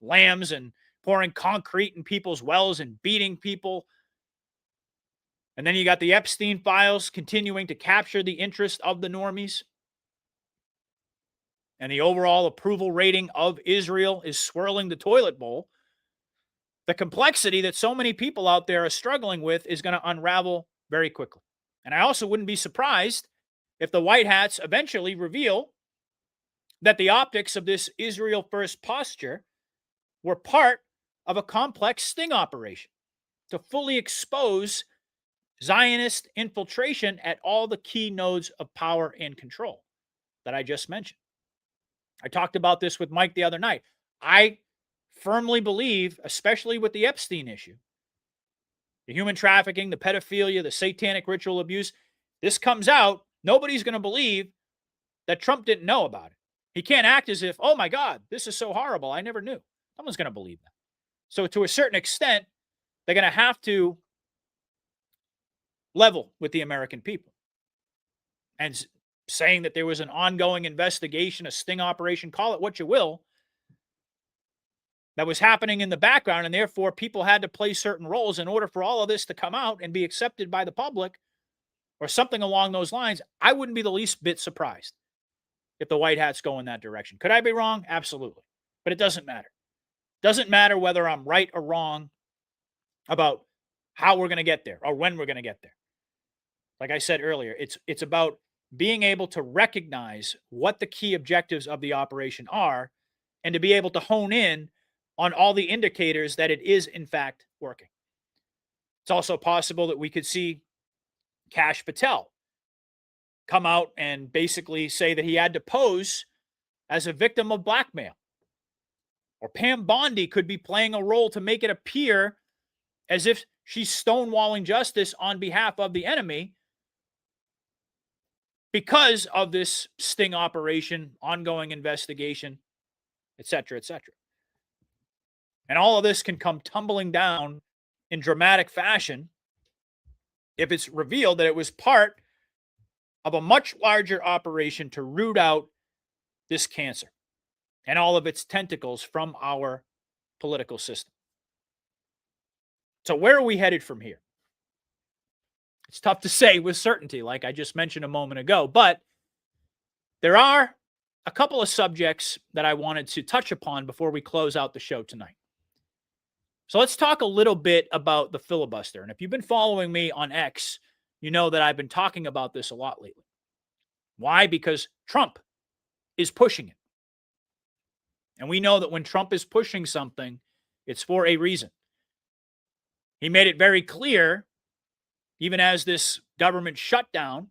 lambs and pouring concrete in people's wells and beating people. And then you got the Epstein files continuing to capture the interest of the normies. And the overall approval rating of Israel is swirling the toilet bowl. The complexity that so many people out there are struggling with is going to unravel very quickly. And I also wouldn't be surprised if the White Hats eventually reveal that the optics of this Israel first posture were part of a complex sting operation to fully expose Zionist infiltration at all the key nodes of power and control that I just mentioned. I talked about this with Mike the other night. I firmly believe, especially with the Epstein issue, the human trafficking, the pedophilia, the satanic ritual abuse, this comes out, nobody's going to believe that Trump didn't know about it. He can't act as if, oh my God, this is so horrible, I never knew. No one's going to believe that. So to a certain extent, they're going to have to level with the American people. And saying that there was an ongoing investigation, a sting operation, call it what you will, that was happening in the background, and therefore people had to play certain roles in order for all of this to come out and be accepted by the public, or something along those lines, I wouldn't be the least bit surprised if the White Hats go in that direction. Could I be wrong? Absolutely. But it doesn't matter. It doesn't matter whether I'm right or wrong about how we're going to get there or when we're going to get there. Like I said earlier, it's about being able to recognize what the key objectives of the operation are and to be able to hone in on all the indicators that it is, in fact, working. It's also possible that we could see Kash Patel come out and basically say that he had to pose as a victim of blackmail. Or Pam Bondi could be playing a role to make it appear as if she's stonewalling justice on behalf of the enemy because of this sting operation, ongoing investigation, etc., etc. And all of this can come tumbling down in dramatic fashion if it's revealed that it was part of a much larger operation to root out this cancer and all of its tentacles from our political system. So where are we headed from here? It's tough to say with certainty, like I just mentioned a moment ago, but there are a couple of subjects that I wanted to touch upon before we close out the show tonight. So let's talk a little bit about the filibuster. And if you've been following me on X, you know that I've been talking about this a lot lately. Why? Because Trump is pushing it. And we know that when Trump is pushing something, it's for a reason. He made it very clear, even as this government shutdown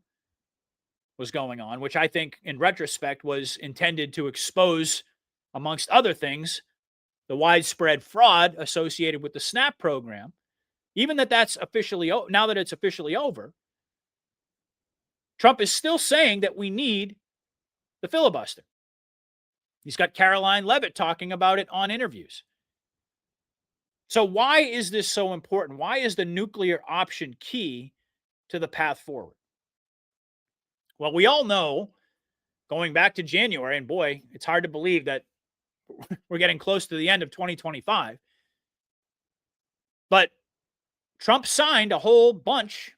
was going on, which I think in retrospect was intended to expose, amongst other things, the widespread fraud associated with the SNAP program. Even that's officially, now that it's officially over, Trump is still saying that we need the filibuster. He's got Caroline Leavitt talking about it on interviews. So why is this so important? Why is the nuclear option key to the path forward? Well, we all know, going back to January, and boy, it's hard to believe that we're getting close to the end of 2025, but Trump signed a whole bunch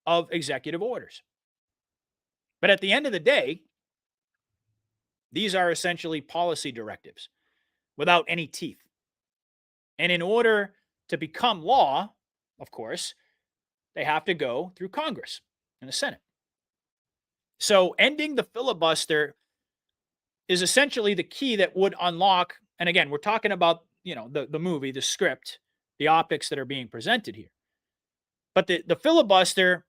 of executive orders. But at the end of the day, these are essentially policy directives without any teeth. And in order to become law, of course, they have to go through Congress and the Senate. So ending the filibuster is essentially the key that would unlock, and again, we're talking about, the movie, the script, the optics that are being presented here. But the filibuster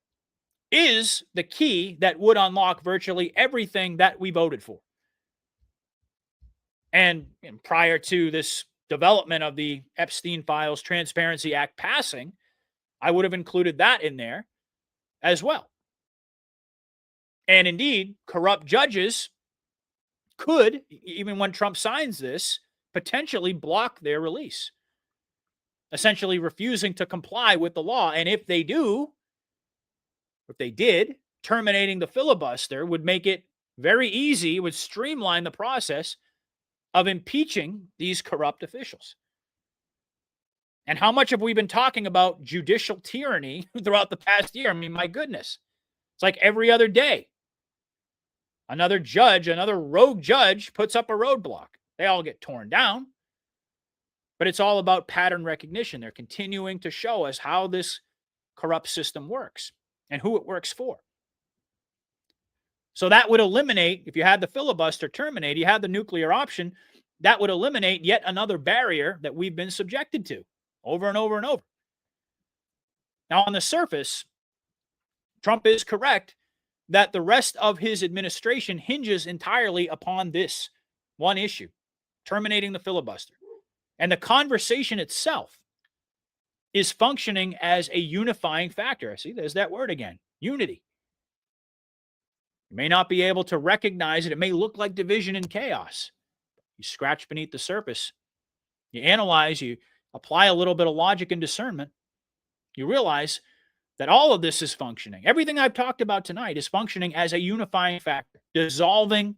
is the key that would unlock virtually everything that we voted for. And prior to this development of the Epstein Files Transparency Act passing, I would have included that in there as well. And indeed, corrupt judges could, even when Trump signs this, potentially block their release, essentially refusing to comply with the law. And if they did, terminating the filibuster would make it very easy, would streamline the process of impeaching these corrupt officials. And how much have we been talking about judicial tyranny throughout the past year? I mean, my goodness. It's like every other day. Another judge, another rogue judge puts up a roadblock. They all get torn down. But it's all about pattern recognition. They're continuing to show us how this corrupt system works and who it works for. So that would eliminate, if you had the filibuster terminate, you had the nuclear option, that would eliminate yet another barrier that we've been subjected to over and over and over. Now, on the surface, Trump is correct that the rest of his administration hinges entirely upon this one issue, terminating the filibuster. And the conversation itself is functioning as a unifying factor. See, there's that word again, unity. You may not be able to recognize it. It may look like division and chaos. You scratch beneath the surface. You analyze, you apply a little bit of logic and discernment. You realize that all of this is functioning. Everything I've talked about tonight is functioning as a unifying factor, dissolving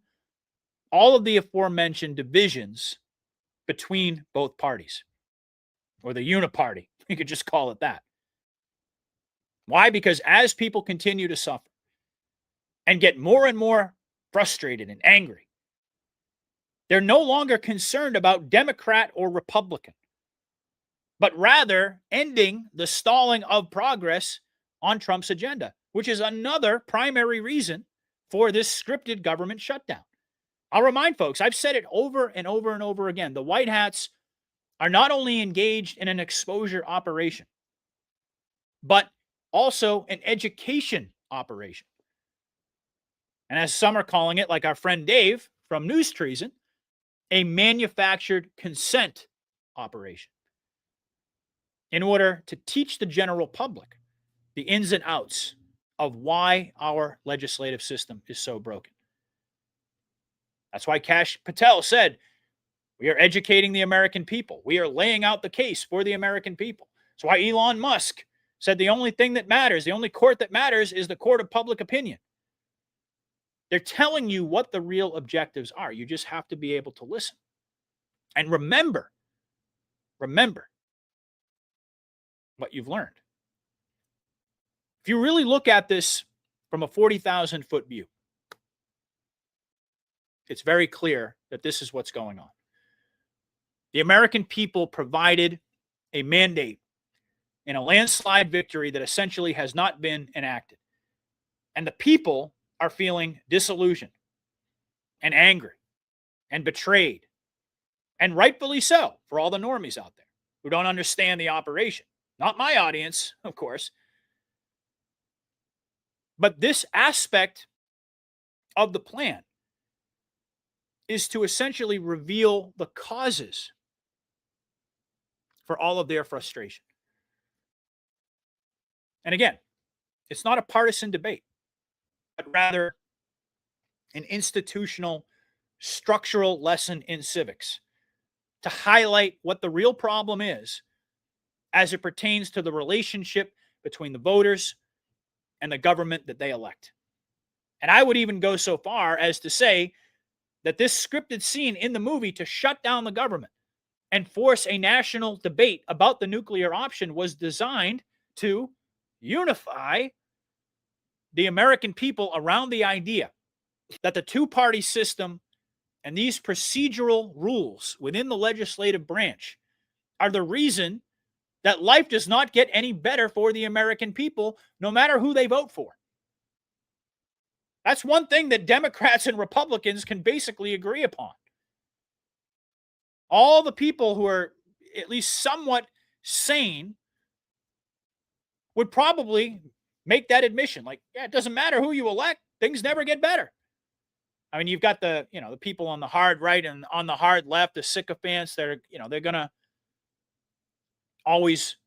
all of the aforementioned divisions between both parties, or the uniparty. You could just call it that. Why? Because as people continue to suffer and get more and more frustrated and angry, they're no longer concerned about Democrat or Republican, but rather ending the stalling of progress on Trump's agenda, which is another primary reason for this scripted government shutdown. I'll remind folks, I've said it over and over and over again. The White Hats are not only engaged in an exposure operation, but also an education operation. And as some are calling it, like our friend Dave from News Treason, a manufactured consent operation in order to teach the general public the ins and outs of why our legislative system is so broken. That's why Kash Patel said, we are educating the American people. We are laying out the case for the American people. That's why Elon Musk said the only thing that matters, the only court that matters is the court of public opinion. They're telling you what the real objectives are. You just have to be able to listen. And remember, remember what you've learned. If you really look at this from a 40,000-foot view, it's very clear that this is what's going on. The American people provided a mandate in a landslide victory that essentially has not been enacted. And the people are feeling disillusioned and angry and betrayed, and rightfully so for all the normies out there who don't understand the operation. Not my audience, of course. But this aspect of the plan is to essentially reveal the causes for all of their frustration. And again, it's not a partisan debate, but rather an institutional, structural lesson in civics to highlight what the real problem is as it pertains to the relationship between the voters and the government that they elect. And I would even go so far as to say that this scripted scene in the movie to shut down the government and force a national debate about the nuclear option was designed to unify the American people around the idea that the two-party system and these procedural rules within the legislative branch are the reason that life does not get any better for the American people, no matter who they vote for. That's one thing that Democrats and Republicans can basically agree upon. All the people who are at least somewhat sane would probably make that admission. Like, yeah, it doesn't matter who you elect, things never get better. I mean, you've got the people on the hard right and on the hard left, the sycophants that are, they're going to always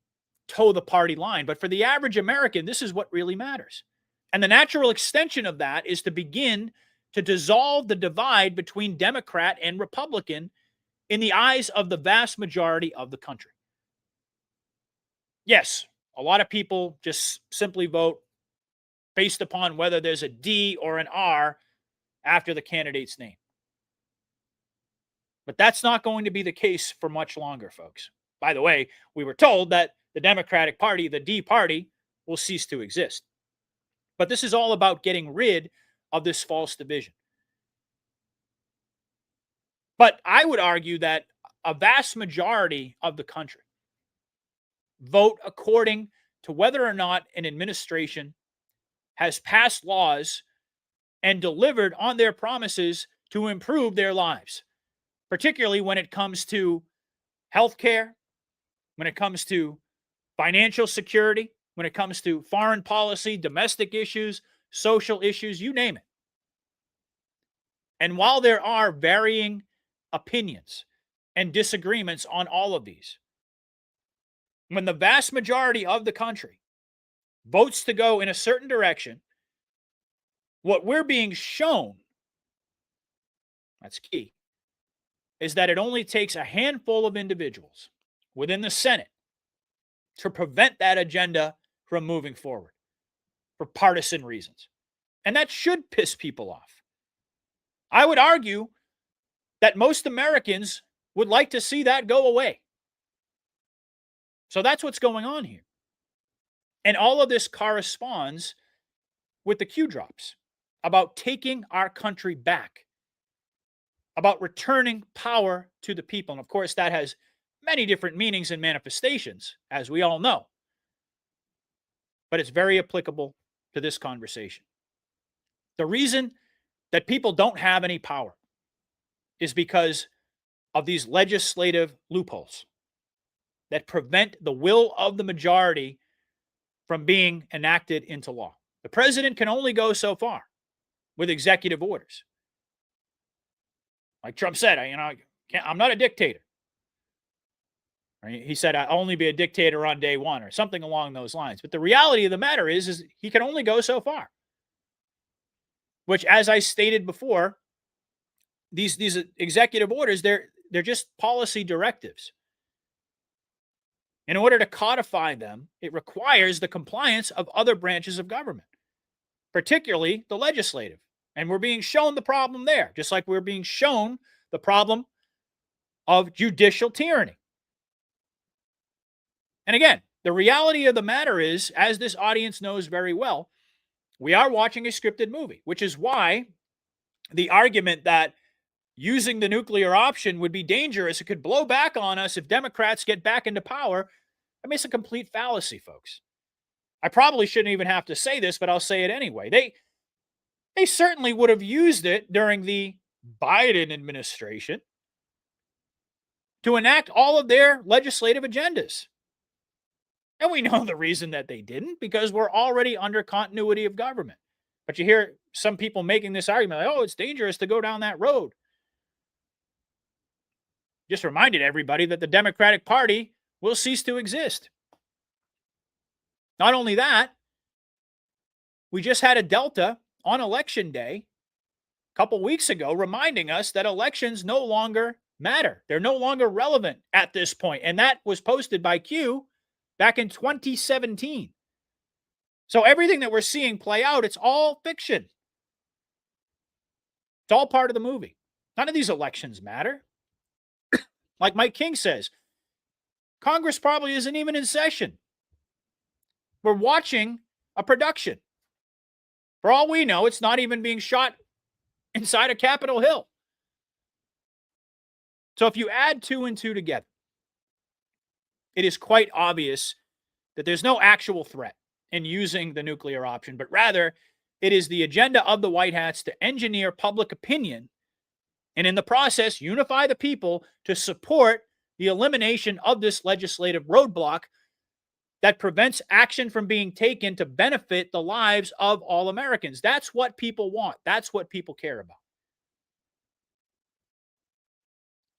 toe the party line. But for the average American, this is what really matters. And the natural extension of that is to begin to dissolve the divide between Democrat and Republican in the eyes of the vast majority of the country. Yes, a lot of people just simply vote based upon whether there's a D or an R after the candidate's name. But that's not going to be the case for much longer, folks. By the way, we were told that the Democratic Party, the D Party, will cease to exist. But this is all about getting rid of this false division. But I would argue that a vast majority of the country vote according to whether or not an administration has passed laws and delivered on their promises to improve their lives, particularly when it comes to healthcare, when it comes to financial security, when it comes to foreign policy, domestic issues, social issues, you name it. And while there are varying opinions and disagreements on all of these, when the vast majority of the country votes to go in a certain direction, what we're being shown, that's key, is that it only takes a handful of individuals within the Senate to prevent that agenda from moving forward for partisan reasons. And that should piss people off. I would argue that most Americans would like to see that go away. So that's what's going on here. And all of this corresponds with the Q drops about taking our country back, about returning power to the people. And of course, that has many different meanings and manifestations, as we all know. But it's very applicable to this conversation. The reason that people don't have any power is because of these legislative loopholes that prevent the will of the majority from being enacted into law. The president can only go so far with executive orders. Like Trump said, I'm not a dictator. He said, I'll only be a dictator on day one or something along those lines. But the reality of the matter is he can only go so far. Which, as I stated before, these executive orders, they're just policy directives. In order to codify them, it requires the compliance of other branches of government, particularly the legislative. And we're being shown the problem there, just like we're being shown the problem of judicial tyranny. And again, the reality of the matter is, as this audience knows very well, we are watching a scripted movie, which is why the argument that using the nuclear option would be dangerous, it could blow back on us if Democrats get back into power, I mean, it's a complete fallacy, folks. I probably shouldn't even have to say this, but I'll say it anyway. They certainly would have used it during the Biden administration to enact all of their legislative agendas. And we know the reason that they didn't, because we're already under continuity of government. But you hear some people making this argument, like, oh, it's dangerous to go down that road. Just reminded everybody that the Democratic Party will cease to exist. Not only that, we just had a Delta on election day a couple weeks ago reminding us that elections no longer matter. They're no longer relevant at this point. And that was posted by Q back in 2017. So everything that we're seeing play out, it's all fiction. It's all part of the movie. None of these elections matter. Like Mike King says, Congress probably isn't even in session. We're watching a production. For all we know, it's not even being shot inside of Capitol Hill. So if you add 2 and 2 together, it is quite obvious that there's no actual threat in using the nuclear option, but rather it is the agenda of the White Hats to engineer public opinion and in the process unify the people to support the elimination of this legislative roadblock that prevents action from being taken to benefit the lives of all Americans. That's what people want. That's what people care about.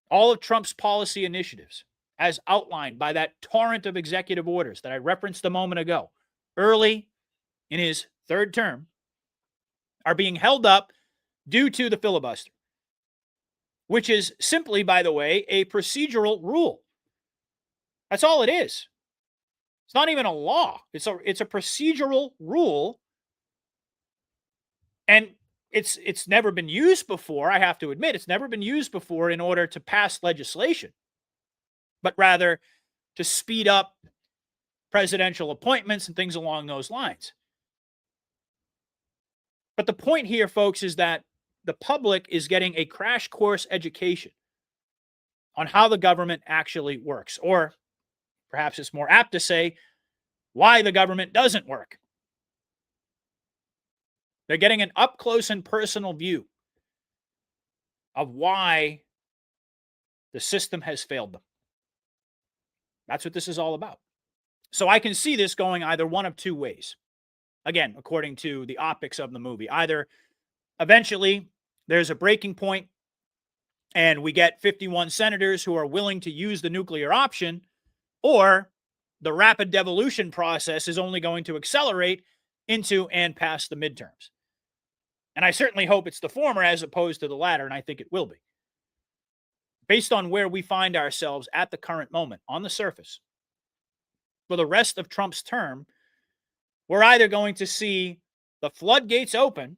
All of Trump's policy initiatives, as outlined by that torrent of executive orders that I referenced a moment ago, early in his third term, are being held up due to the filibuster, which is simply, by the way, a procedural rule. That's all it is. It's not even a law. It's a procedural rule, and it's never been used before. I have to admit, it's never been used before in order to pass legislation, but rather to speed up presidential appointments and things along those lines. But the point here, folks, is that the public is getting a crash course education on how the government actually works, or perhaps it's more apt to say why the government doesn't work. They're getting an up close and personal view of why the system has failed them. That's what this is all about. So I can see this going either one of 2 ways. Again, according to the optics of the movie, either eventually there's a breaking point and we get 51 senators who are willing to use the nuclear option, or the rapid devolution process is only going to accelerate into and past the midterms. And I certainly hope it's the former as opposed to the latter, and I think it will be. Based on where we find ourselves at the current moment on the surface, for the rest of Trump's term, we're either going to see the floodgates open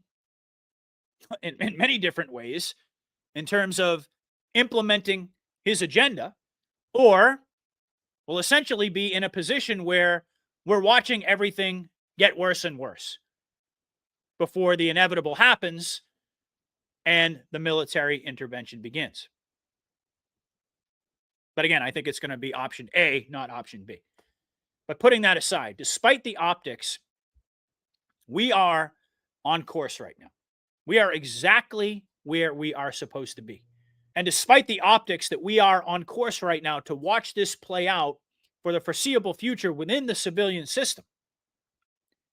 in many different ways in terms of implementing his agenda, or we'll essentially be in a position where we're watching everything get worse and worse before the inevitable happens and the military intervention begins. But again, I think it's going to be option A, not option B. But putting that aside, despite the optics, we are on course right now. We are exactly where we are supposed to be. And despite the optics that we are on course right now to watch this play out for the foreseeable future within the civilian system,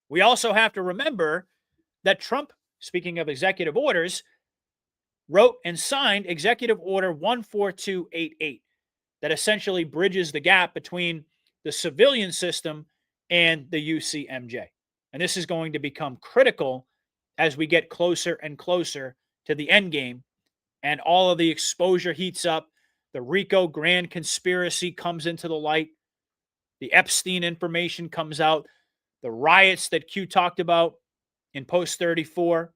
we also have to remember that Trump, speaking of executive orders, wrote and signed Executive Order 14288 that essentially bridges the gap between the civilian system and the UCMJ. And this is going to become critical as we get closer and closer to the end game and all of the exposure heats up. The RICO grand conspiracy comes into the light. The Epstein information comes out. The riots that Q talked about in Post 34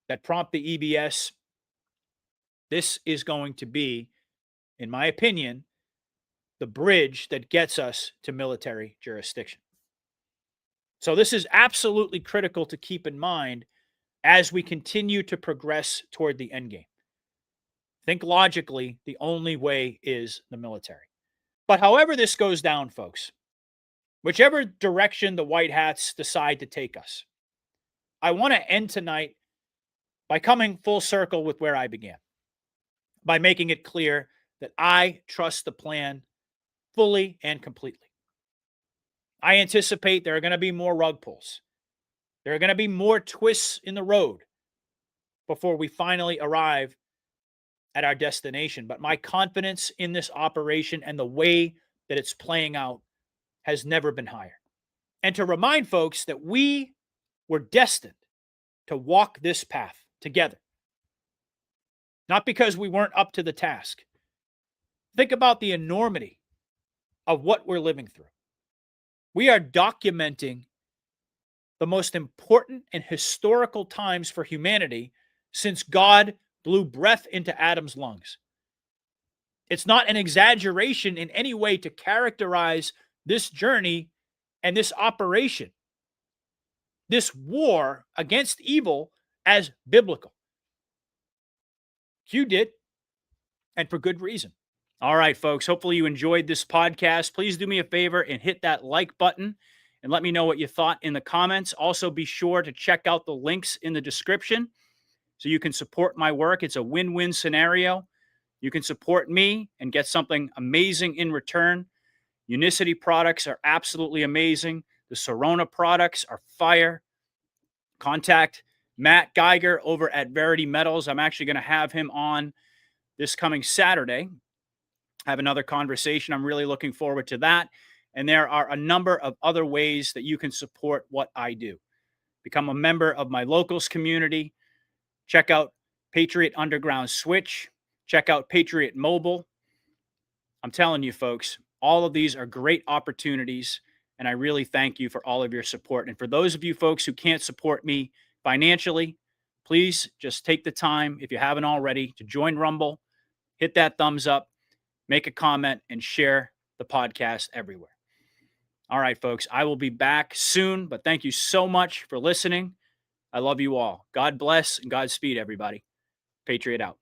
that prompt the EBS. This is going to be, in my opinion, the bridge that gets us to military jurisdiction. So this is absolutely critical to keep in mind as we continue to progress toward the end game. Think logically, the only way is the military. But however this goes down, folks, whichever direction the White Hats decide to take us, I want to end tonight by coming full circle with where I began, by making it clear that I trust the plan fully and completely. I anticipate there are going to be more rug pulls. There are going to be more twists in the road before we finally arrive at our destination. But my confidence in this operation and the way that it's playing out has never been higher. And to remind folks that we were destined to walk this path together, not because we weren't up to the task. Think about the enormity of what we're living through. We are documenting the most important and historical times for humanity since God blew breath into Adam's lungs. It's not an exaggeration in any way to characterize this journey and this operation, this war against evil, as biblical. Hugh did, and for good reason. All right, folks, hopefully you enjoyed this podcast. Please do me a favor and hit that like button and let me know what you thought in the comments. Also, be sure to check out the links in the description so you can support my work. It's a win-win scenario. You can support me and get something amazing in return. Unicity products are absolutely amazing. The Sorona products are fire. Contact Matt Geiger over at Verity Metals. I'm actually going to have him on this coming Saturday. Have another conversation. I'm really looking forward to that. And there are a number of other ways that you can support what I do. Become a member of my locals community. Check out Patriot Underground Switch. Check out Patriot Mobile. I'm telling you, folks, all of these are great opportunities, and I really thank you for all of your support. And for those of you folks who can't support me financially, please just take the time, if you haven't already, to join Rumble, hit that thumbs up, make a comment, and share the podcast everywhere. All right, folks, I will be back soon, but thank you so much for listening. I love you all. God bless and Godspeed, everybody. Patriot out.